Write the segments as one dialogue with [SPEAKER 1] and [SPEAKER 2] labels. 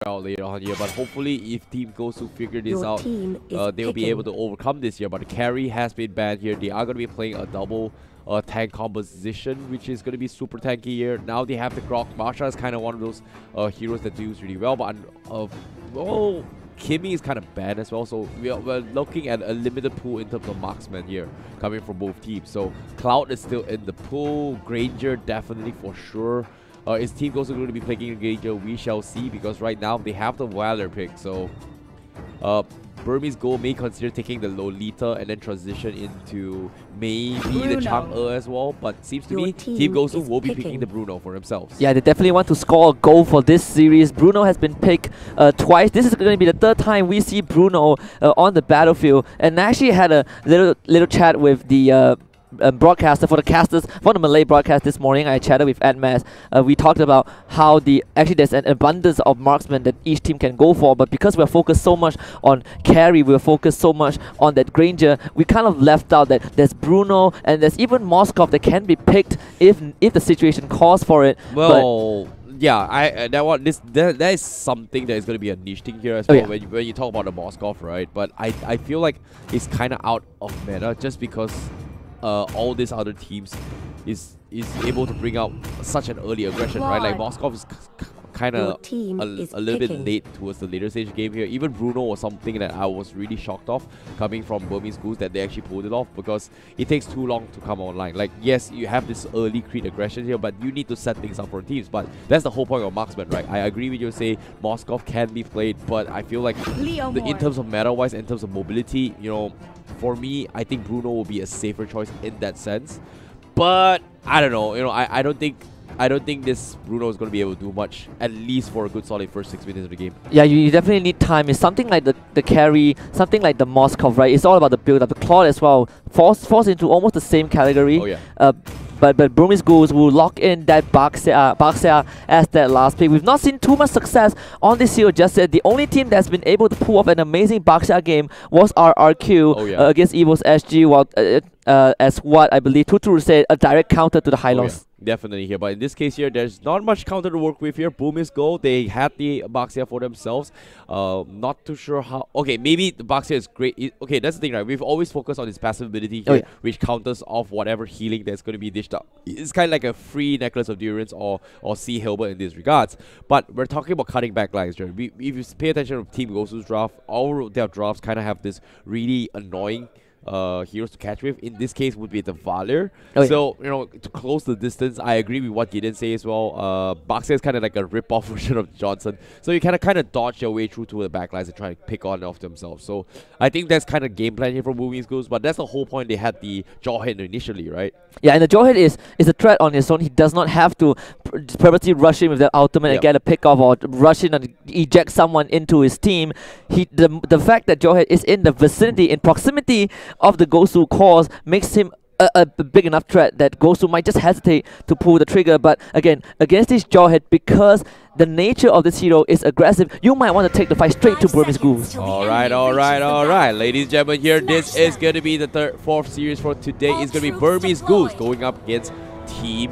[SPEAKER 1] out later on here. But hopefully, if Team Gosu figure this out, they'll be able to overcome this here. But the carry has been banned here. They are going to be playing a double tank composition, which is going to be super tanky here. Now they have the Grok. Marsha is kind of one of those heroes that do really well. But well, Kimmy is kind of bad as well. So we're looking at a limited pool in terms of marksmen here coming from both teams. So Cloud is still in the pool. Granger definitely for sure. Is Team Gosu going to be playing Granger? We shall see, because right now they have the Valor pick. So Burmese Ghouls may consider taking the Lolita and then transition into maybe the Chang'e as well. But seems to me Team Gosu will be picking the Bruno for themselves.
[SPEAKER 2] Yeah, they definitely want to score a goal for this series. Bruno has been picked twice. This is going to be the third time we see Bruno on the battlefield. And I actually had a little chat with the broadcaster for the Malay broadcast this morning. I chatted with Admas. We talked about how actually there's an abundance of marksmen that each team can go for, but because we're focused so much on carry, we're focused so much on that Granger, we kind of left out that there's Bruno and there's even Moskov that can be picked if the situation calls for it.
[SPEAKER 1] Well, yeah, that is something that is going to be a niche thing here as well. When you talk about the Moskov, right? But I feel like it's kind of out of meta just because all these other teams is able to bring out such an early aggression, right? Like Moskov is kind of a little bit late towards the later stage game here. Even Bruno was something that I was really shocked of coming from Burmese Ghouls, that they actually pulled it off, because it takes too long to come online. Like, yes, you have this early Creed aggression here, but you need to set things up for teams. But that's the whole point of marksman, right? I agree with you, say Moskov can be played, but I feel like in terms of meta-wise, in terms of mobility, you know, for me, I think Bruno will be a safer choice in that sense. But I don't know, you know, I don't think this Bruno is going to be able to do much, at least for a good solid first 6 minutes of the game. Yeah, you definitely need time. It's something like the carry, something like the Moskov, right? It's all about the build-up. The Claude as well falls into almost the same category. Oh, yeah. But Burmese Ghouls will lock in that Baxia as that last pick. We've not seen too much success on this hero just yet. The only team that's been able to pull off an amazing Baxia game was RRQ against Evo's SG, while as what I believe Tutu said, a direct counter to the high loss. Definitely here, but in this case here, there's not much counter to work with here. Burmese Ghouls, they had the Baxia for themselves. Not too sure how. Okay, maybe the Baxia is great. Okay, that's the thing, right? We've always focused on his passive ability here, which counters off whatever healing that's going to be dished out. It's kind of like a free Necklace of Durance or Sea Hilbert in these regards. But we're talking about cutting back lines here. If you pay attention to Team Gosu's draft, all of their drafts kind of have this really annoying heroes to catch with. In this case would be the Valor. So, you know, to close the distance, I agree with what Gideon says as well. Baxia is kind of like a rip-off version of Johnson. So you kind of dodge your way through to the backlines and try to pick on off themselves. So I think that's kind of game plan here from Burmese Ghouls, but that's the whole point. They had the Jawhead initially, right? Yeah, and the Jawhead is a threat on his own. He does not have to purposely rush in with the ultimate and get a pick off, or rush in and eject someone into his team. The fact that Jawhead is in the vicinity, in proximity of the Gosu cores, makes him a big enough threat that Gosu might just hesitate to pull the trigger. But again, against this Jawhead, because the nature of this hero is aggressive, you might want to take the fight straight to Burmese Ghouls. Alright. Ladies and gentlemen, here, this is going to be the fourth series for today. It's going to be Burmese Ghouls going up against Team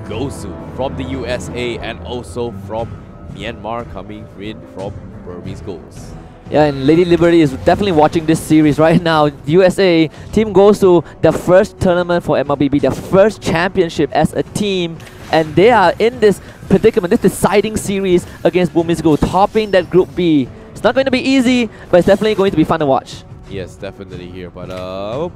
[SPEAKER 1] Gosu from the USA and also from Myanmar, coming in from Burmese Ghouls. Yeah, and Lady Liberty is definitely watching this series right now. USA, Team Gosu, their first tournament for MLBB, their first championship as a team, and they are in this predicament, this deciding series against Burmese Ghouls, topping that Group B. It's not going to be easy, but it's definitely going to be fun to watch. Yes, definitely here. But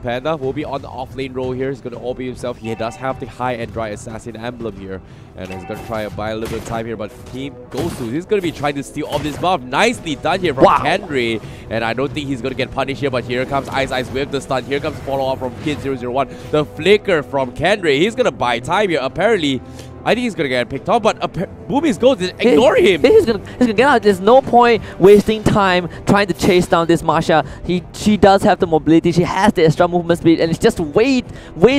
[SPEAKER 1] Panda will be on the off-lane role here. He's going to OB himself. He does have the high and dry assassin emblem here. And he's going to try to buy a little bit of time here. But Team Gosu, he's going to be trying to steal off this buff. Nicely done here from Kendry. And I don't think he's going to get punished here. But here comes Ice with the stun. Here comes follow-up from Kid001. The flicker from Kendry. He's going to buy time here. Apparently, I think he's going to get picked off, but Burmese Ghouls ignore him. He's going to get out. There's no point wasting time trying to chase down this Marsha. She does have the mobility. She has the extra movement speed, and it's just way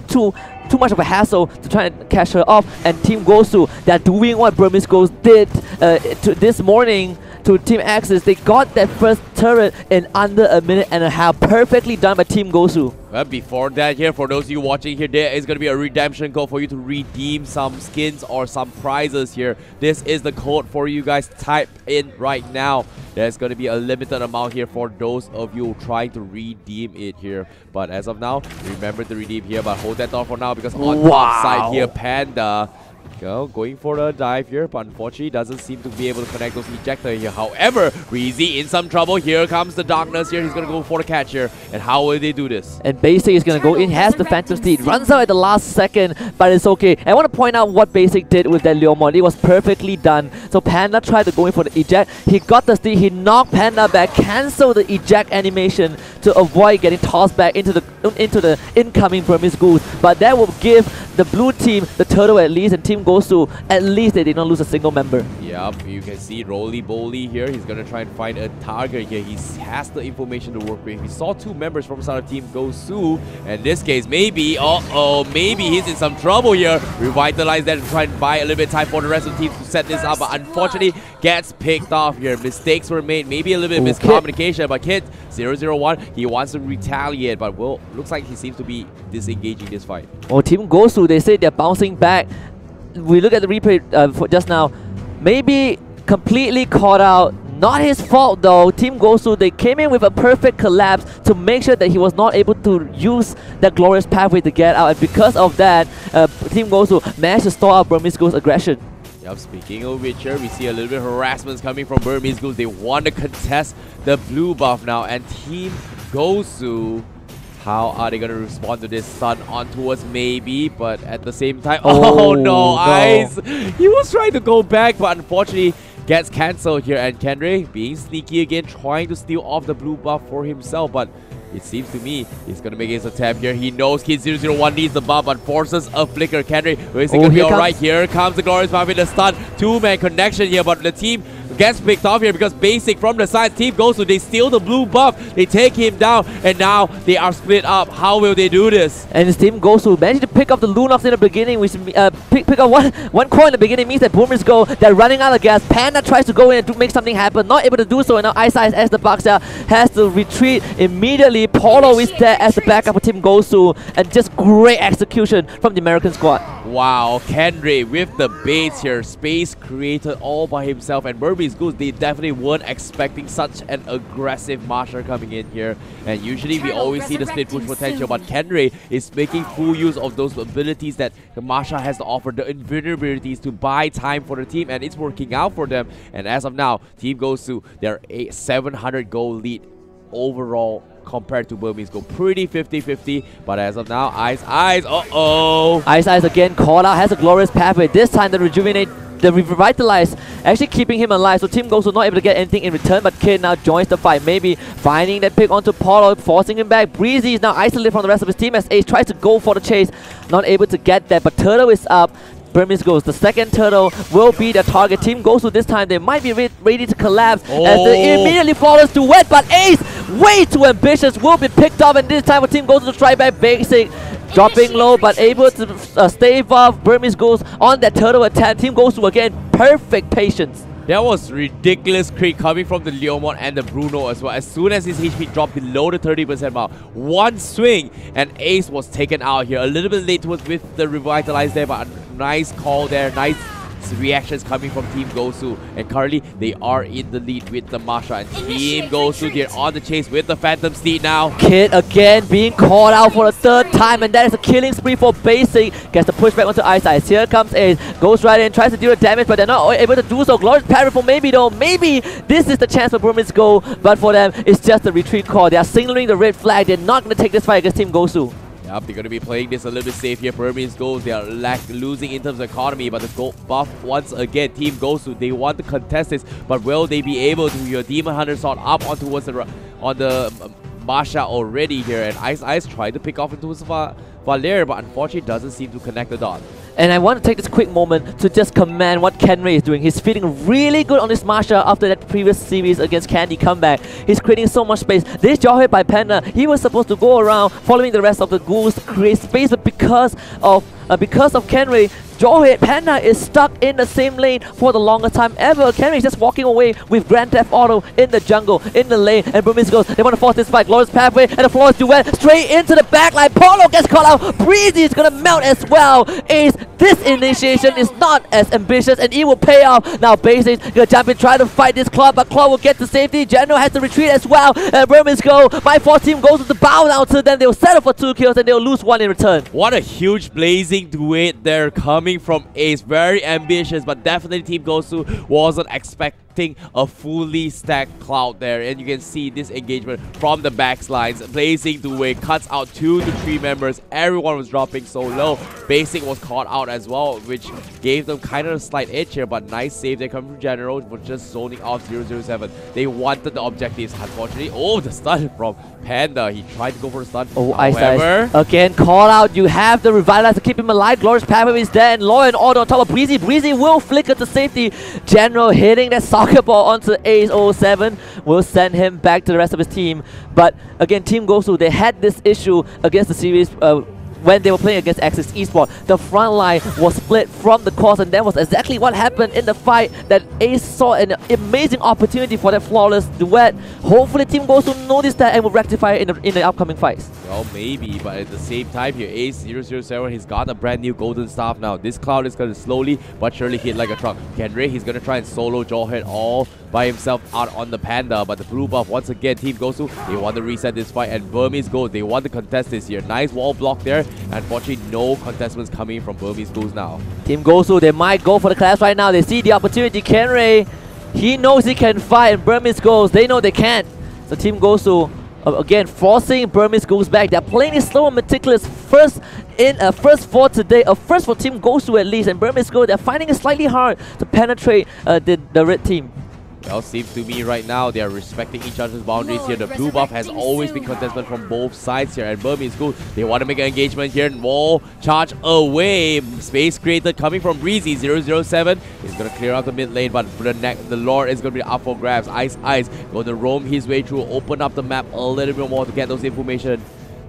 [SPEAKER 1] too
[SPEAKER 2] too much of a hassle to try and catch her off. And Team Gosu, they're doing what Burmese Ghouls did this morning to Team Axis. They got that first turret in under a minute and a half. Perfectly done by Team Gosu.
[SPEAKER 1] Well, before that here, for those of you watching here, there is going to be a redemption code for you to redeem some skins or some prizes here. This is the code for you guys. Type in right now. There's going to be a limited amount here for those of you trying to redeem it here. But as of now, remember to redeem here. But hold that thought for now, because on top side here, Panda going for the dive here, but unfortunately doesn't seem to be able to connect those ejector here. However, Reezy in some trouble. Here comes the darkness here. He's going to go for the catch here. And how will they do this?
[SPEAKER 2] And Basic is going to go in, has the Phantom Steed, runs out at the last second, but it's okay. And I want to point out what Basic did with that Leomon. It was perfectly done. So Panda tried to go in for the eject. He got the steed, he knocked Panda back, cancelled the eject animation to avoid getting tossed back into the incoming Burmese Ghouls. But that will give the blue team the turtle at least, and Team Gosu, at least they did not lose a single member.
[SPEAKER 1] Yep, you can see Roly Boly here. He's going to try and find a target here. He has the information to work with. We saw two members from side of Team Gosu. And in this case, maybe, maybe he's in some trouble here. Revitalize that and try and buy a little bit of time for the rest of the teams to set this up. But unfortunately, gets picked off here. Mistakes were made. Maybe a little bit of miscommunication. But Kid 001, he wants to retaliate. But well, looks like he seems to be disengaging this fight.
[SPEAKER 2] Oh, Team Gosu, they say they're bouncing back. We look at the replay for just now. Maybe completely caught out. Not his fault though. Team Gosu, they came in with a perfect collapse to make sure that he was not able to use that glorious pathway to get out. And because of that, Team Gosu managed to stall out Burmese Ghouls' aggression.
[SPEAKER 1] Yep, speaking of which, we see a little bit of harassment coming from Burmese Ghouls. They want to contest the blue buff now. And Team Gosu, how are they going to respond to this? Stun on towards maybe, but at the same time, oh no, Ice! He was trying to go back, but unfortunately gets cancelled here. And Kendra being sneaky again, trying to steal off the blue buff for himself, but it seems to me he's going to make his attempt here. He knows Kid 001 needs the buff, but forces a flicker. Kendra, is he going to be alright? Here comes the glorious buff with the stun. Two-man connection here, but the team gets picked off here because Basic from the side, Team Gosu, they steal the blue buff, they take him down, and now they are split up. How will they do this?
[SPEAKER 2] And it's Team Gosu managed to pick up the Lunox in the beginning, which pick up one core in the beginning means that Boomers go, they're running out of gas. Panda tries to go in and to make something happen, not able to do so, and now Ice as the Boxer has to retreat immediately. Polo is there as the backup for Team Gosu, and just great execution from the American squad.
[SPEAKER 1] Wow, Kendra with the baits here, space created all by himself, and Burmese Ghouls, they definitely weren't expecting such an aggressive Marsha coming in here. And usually we always see the split push potential, but Kendra is making full use of those abilities that the Marsha has to offer, the invulnerabilities to buy time for the team, and it's working out for them. And as of now, Team Gosu, they're a 700 goal lead overall compared to Burmese Ghouls. Pretty 50-50, but as of now, Ice, Ice again caught out, has a glorious pathway. This time the revitalize, actually keeping him alive. So Team Gosu not able to get anything in return, but Kid now joins the fight. Maybe finding that pick onto Polo, forcing him back. Breezy is now isolated from the rest of his team as Ace tries to go for the chase. Not able to get that, but Turtle is up. Burmese Ghouls, the second turtle will be the target. Team Gosu this time, they might be ready to collapse as they immediately flawless to wet, but Ace, way too ambitious, will be picked up, and this time for Team Gosu to strike back. Basic dropping low, but able to stave off Burmese Ghouls on that turtle attack. Team Gosu again, perfect patience. That was ridiculous crit coming from the Leomon and the Bruno as well. As soon as his HP dropped below the 30% mark, one swing and Ace was taken out here. A little bit late with the revitalize there, but a nice call there, nice reactions coming from Team Gosu, and currently they are in the lead with the Marsha, and Team Gosu, they're on the chase with the Phantom Steed now.
[SPEAKER 2] Kid again being called out for the third time, and that is a killing spree for Basic. Gets the push back onto Ice. Here comes Ace, goes right in, tries to deal the damage, but they're not able to do so. Glorious parry for maybe though. Maybe this is the chance for Burmese Go, but for them it's just a retreat call. They are signaling the red flag. They're not going to take this fight against Team Gosu.
[SPEAKER 1] Yep, they're going to be playing this a little bit safe here. Burmese Ghouls, they are losing in terms of economy, but the gold buff once again. Team Gosu, they want to contest this, but will they be able to? Your Demon Hunter sword up on towards the Marsha already here, and Ice tried to pick off into his Valer, but unfortunately doesn't seem to connect the dot.
[SPEAKER 2] And I want to take this quick moment to just commend what Kenray is doing. He's feeling really good on this martial after that previous series against Candy comeback. He's creating so much space. This jaw hit by Panda, he was supposed to go around following the rest of the Ghouls to create space, but because of Kenray, Jawhead Panda is stuck in the same lane for the longest time ever. Kenry is just walking away with Grand Theft Auto in the jungle, in the lane, and Burmese Ghouls, they want to force this fight. Glorious Pathway and the Flawless Duet straight into the backline. Polo gets called out. Breezy is going to mount as well. Ace, this initiation is not as ambitious and it will pay off. Now Basics going to jump in, try to fight this Claw, but Claw will get to safety. General has to retreat as well. And Burmese Ghouls, my 4 team goes to the bow down to them. They'll settle for 2 kills and they'll lose 1 in return.
[SPEAKER 1] What a huge blazing duet there coming from Ace. Very ambitious, but definitely Team Gosu wasn't expecting a fully stacked Cloud there. And you can see this engagement from the backlines. Blazing duet cuts out 2 to 3 members. Everyone was dropping so low. Basic was caught out as well, which gave them kind of a slight edge here, but nice save. They come from General for just zoning off 007. They wanted the objectives. Unfortunately, the stun from Panda. He tried to go for a stun.
[SPEAKER 2] However, again, call out. You have the Revitalize to keep him alive. Glorious Pathway is there, and Law and Order on top of Breezy. Breezy will flicker to safety. General hitting that soccer ball onto Ace 07 will send him back to the rest of his team. But again, Team Gosu, they had this issue against the series when they were playing against Axis Esports. The front line was split from the course, and that was exactly what happened in the fight, that Ace saw an amazing opportunity for that flawless duet. Hopefully Team Gosu noticed that and will rectify it in the upcoming fights.
[SPEAKER 1] Well, maybe, but at the same time here, Ace 007, he's got a brand new golden staff now. This Cloud is going to slowly but surely hit like a truck. Kenray, he's going to try and solo Jawhead all by himself out on the Panda, but the blue buff, once again, Team Gosu, they want to reset this fight, and Burmese Ghouls, they want to contest this here. Nice wall block there. Unfortunately, no contestants coming from Burmese Ghouls now.
[SPEAKER 2] Team Gosu, they might go for the clash right now. They see the opportunity. Kenray, he knows he can fight, and Burmese Ghouls, they know they can't. So Team Gosu, again, forcing Burmese Ghouls back. They're playing it slow and meticulous. First for today, first for Team Gosu at least, and Burmese Ghouls, they're finding it slightly hard to penetrate the red team.
[SPEAKER 1] Well, seems to me right now they are respecting each other's boundaries here. The blue buff has always been contested from both sides here, and Burmese Ghouls, they want to make an engagement here, and wall charge away. Space created coming from Breezy. 007 is going to clear out the mid lane, but the Lord is going to be up for grabs. Ice going to roam his way through, open up the map a little bit more to get those information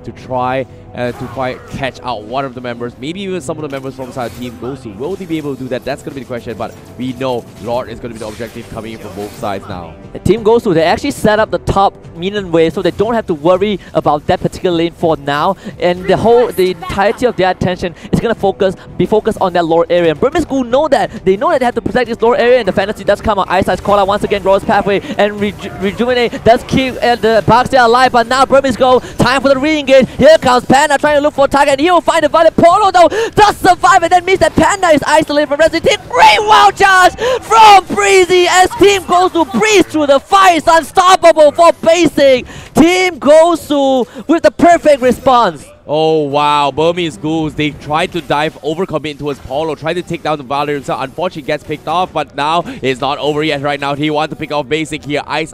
[SPEAKER 1] to try to catch out one of the members, maybe even some of the members from side Team Gosu. Will they be able to do that? That's going to be the question, but we know Lord is going to be the objective coming in from both sides now.
[SPEAKER 2] Team Gosu, they actually set up the top minion wave, so they don't have to worry about that particular lane for now, and the entirety of their attention is going to be focused on that lower area. And Burmese Ghouls know that. They know that they have to protect this lower area, and the fantasy does come out. Ice call out once again, Glorious Pathway, and Rejuvenate does keep the Bugs there alive, but now Burmese Ghouls, time for the re-engage. Here comes Panda trying to look for a target, and he will find a valid. Polo though does survive, and that means that Panda is isolated from Resident Team. Great wild charge from Breezy as Team Gosu breeze through the fire. It's unstoppable for Basic. Team Gosu with the perfect response.
[SPEAKER 1] Oh wow, Burmese Ghouls, they tried to dive, overcommit towards Polo, tried to take down the Valor himself. Unfortunately gets picked off, but now it's not over yet right now. He wants to pick off Basic here. Ice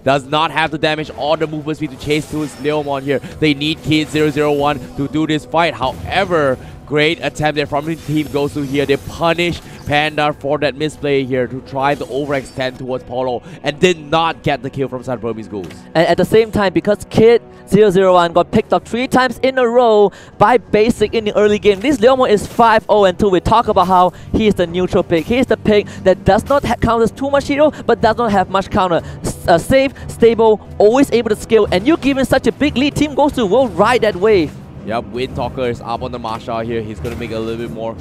[SPEAKER 1] does not have the damage or the movement speed to chase to his Leomon here. They need Kid 001 to do this fight. However, great attempt there from the Team Gosu here. They punish Panda for that misplay here to try to overextend towards Polo and did not get the kill from side Burmese Ghouls.
[SPEAKER 2] And at the same time, because Kid 001 got picked up 3 times in a row by Basic in the early game, this Leomon is 5-0-2. We talk about how he is the neutral pick. He is the pick that does not count as too much hero, but does not have much counter. Safe, stable, always able to scale, and you give him such a big lead, Team Gosu will ride that wave.
[SPEAKER 1] Yep, Wind Talker is up on the Marshal here. He's going to make a little bit more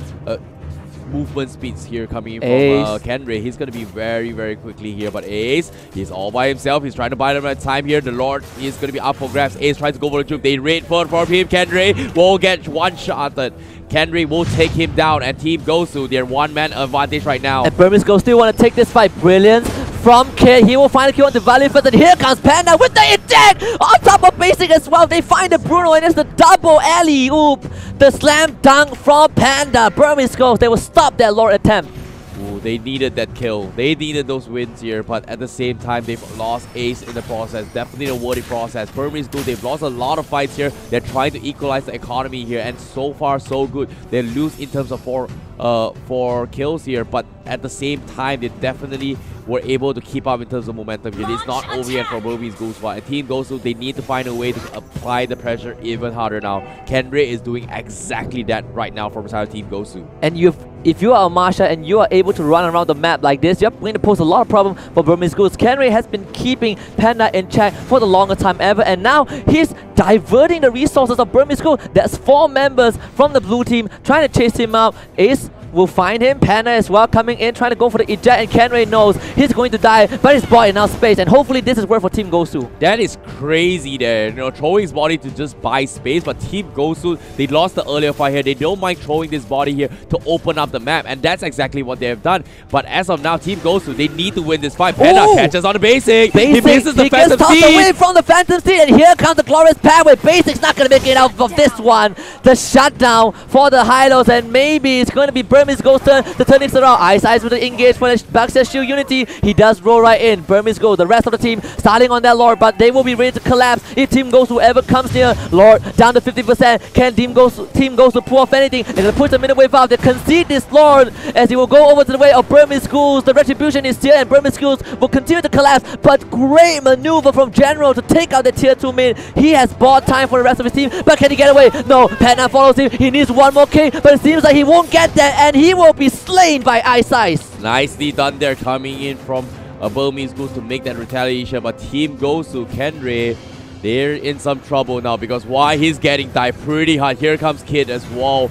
[SPEAKER 1] movement speeds here coming in from Kenray. He's going to be very, very quickly here. But Ace, he's all by himself. He's trying to buy them at time here. The Lord is going to be up for grabs. Ace tries to go for the juke. They raid for him. Kenray will get one-shotted. Kenray will take him down, and Team Gosu, their one-man advantage right now.
[SPEAKER 2] And Burmese Ghouls still want to take this fight. Brilliance from Kid. He will find a kill on the Valley first, and here comes Panda with the eject on top of Basic as well. They find the Bruno, and it's the double alley-oop. The slam dunk from Panda. Burmese Ghouls, they will stop that Lord attempt.
[SPEAKER 1] Ooh, they needed that kill. They needed those wins here, but at the same time, they've lost Ace in the process. Definitely a worthy process. Burmese Ghouls, they've lost a lot of fights here. They're trying to equalize the economy here, and so far, so good. They lose in terms of four kills here, but at the same time, they definitely were able to keep up in terms of momentum here. It's not over yet for Burmese Ghouls, and Team Gosu, they need to find a way to apply the pressure even harder now. Kenray is doing exactly that right now from side of Team Gosu.
[SPEAKER 2] And if you are a Marsha and you are able to run around the map like this, you're going to pose a lot of problem for Burmese Ghouls. Kenray has been keeping Panda in check for the longest time ever, and now he's diverting the resources of Burmese Ghouls. There's 4 members from the blue team trying to chase him out. Ace will find him. Panda as well coming in, trying to go for the eject, and Kenray knows he's going to die, but he's bought enough space, and hopefully this is worth for Team Gosu.
[SPEAKER 1] That is crazy there, throwing his body to just buy space, but Team Gosu, they lost the earlier fight here. They don't mind throwing this body here to open up the map, and that's exactly what they have done. But as of now, Team Gosu, they need to win this fight. Panda catches on the basic. He misses the Phantom
[SPEAKER 2] Seed. He gets tossed away from the Phantom Seed, and here comes the glorious pathway. Basic's not going to make it out of this one. The shutdown for the Hylos, and maybe it's going to be Burmese Ghouls' turn to turn things around. Ice with the engage for the Baxter Shield Unity. He does roll right in. Burmese Ghouls, the rest of the team starting on that Lord, but they will be ready to collapse if Team Gosu whoever comes near. Lord down to 50%. Can Team Gosu pull off anything? They're going to push the middle wave out. They concede this Lord as he will go over to the way of Burmese Ghouls. The retribution is here, and Burmese Ghouls will continue to collapse, but great maneuver from General to take out the tier 2 mid. He has bought time for the rest of his team, but can he get away? No, Panda follows him. He needs one more K, but it seems like he won't get that, and he will be slain by Ice.
[SPEAKER 1] Nicely done there, coming in from Burmese Ghouls to make that retaliation, but Team Gosu, Kenray, they're in some trouble now because why he's getting dived pretty hard. Here comes Kid as well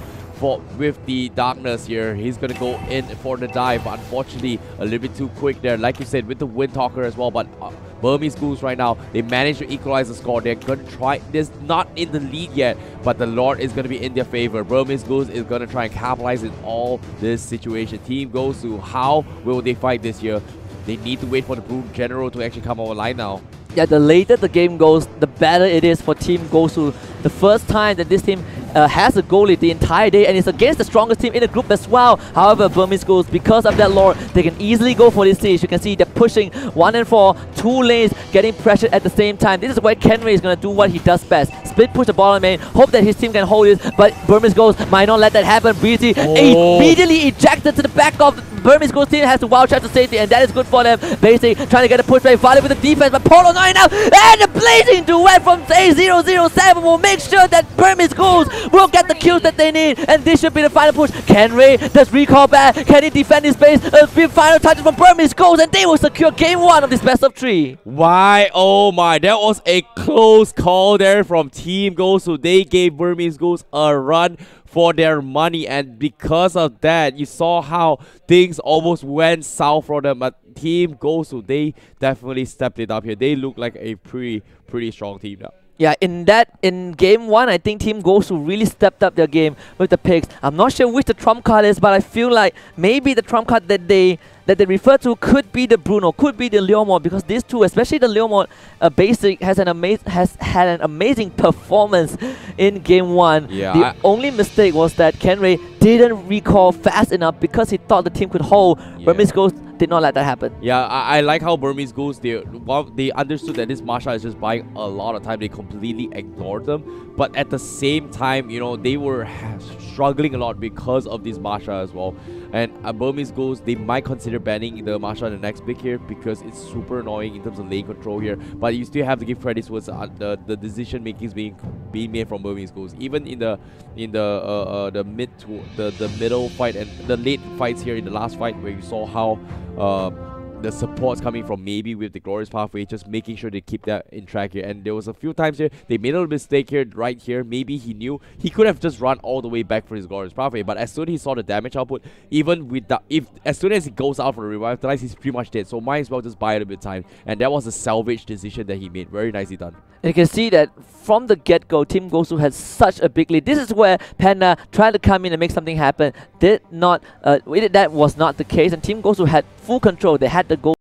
[SPEAKER 1] with the darkness here. He's gonna go in for the dive, but unfortunately a little bit too quick there, like you said, with the Wind Talker as well. But Burmese Ghouls right now, they managed to equalize the score. They're gonna try, there's not in the lead yet, but the Lord is gonna be in their favor. Burmese Ghouls is gonna try and capitalize in all this situation. Team Gosu, how will they fight this year? They need to wait for the Blue General to actually come online now.
[SPEAKER 2] Yeah, the later the game goes, the better it is for Team Gosu. The first time that this team has a goal lead the entire day, and it's against the strongest team in the group as well. However, Burmese Ghouls, because of that lore, they can easily go for this stage. You can see they're pushing 1 and 4, 2 lanes, getting pressured at the same time. This is where Kenray is going to do what he does best. Split push the bottom lane, hope that his team can hold it, but Burmese Ghouls might not let that happen. Breezy immediately ejected to the back of the Burmese Ghouls team, has to wild shot to safety, and that is good for them. Basic trying to get a pushback, Valley with the defense, but Polo 9 out, and the blazing duet from A007 will make sure that Burmese Ghouls will get the kills that they need, and this should be the final push. Kenray does recall back, can he defend his base? A few final touches from Burmese Ghouls, and they will secure game 1 of this best of 3.
[SPEAKER 1] Why? Oh my, that was a close call there from Team Gosu. They gave Burmese Ghouls a run for their money, and because of that, you saw how things almost went south for them. But Team Gosu, they definitely stepped it up here. They look like a pretty strong team now.
[SPEAKER 2] Yeah, in game 1, I think Team Gosu really stepped up their game with the picks. I'm not sure which the trump card is, but I feel like maybe the trump card that they refer to could be the Bruno, could be the Leomord, because these two, especially the Leomord basic, has had an amazing performance in game 1.
[SPEAKER 1] Yeah,
[SPEAKER 2] the only mistake was that Kenray didn't recall fast enough because he thought the team could hold.
[SPEAKER 1] Yeah.
[SPEAKER 2] Burmese Ghouls did not let that happen.
[SPEAKER 1] Yeah, I like how Burmese Ghouls, they understood that this Marsha is just buying a lot of time. They completely ignored them, but at the same time, they were struggling a lot because of this Marsha as well. And Burmese Ghouls, they might consider banning the Marsha in the next pick here because it's super annoying in terms of lane control here. But you still have to give credit towards the decision makings being made from Burmese Ghouls. Even in the middle fight and the late fights here in the last fight, where you saw how the supports coming from maybe with the glorious pathway, just making sure they keep that in track here. And there was a few times here they made a little mistake here, right here. Maybe he knew he could have just run all the way back for his glorious pathway, but as soon as he saw the damage output, even with the as soon as he goes out for the revive, he's pretty much dead. So might as well just buy a little bit of time, and that was a salvage decision that he made. Very nicely done.
[SPEAKER 2] And you can see that from the get-go, Team Gosu had such a big lead. This is where Panda tried to come in and make something happen. That was not the case, and Team Gosu had full control. They had the goal.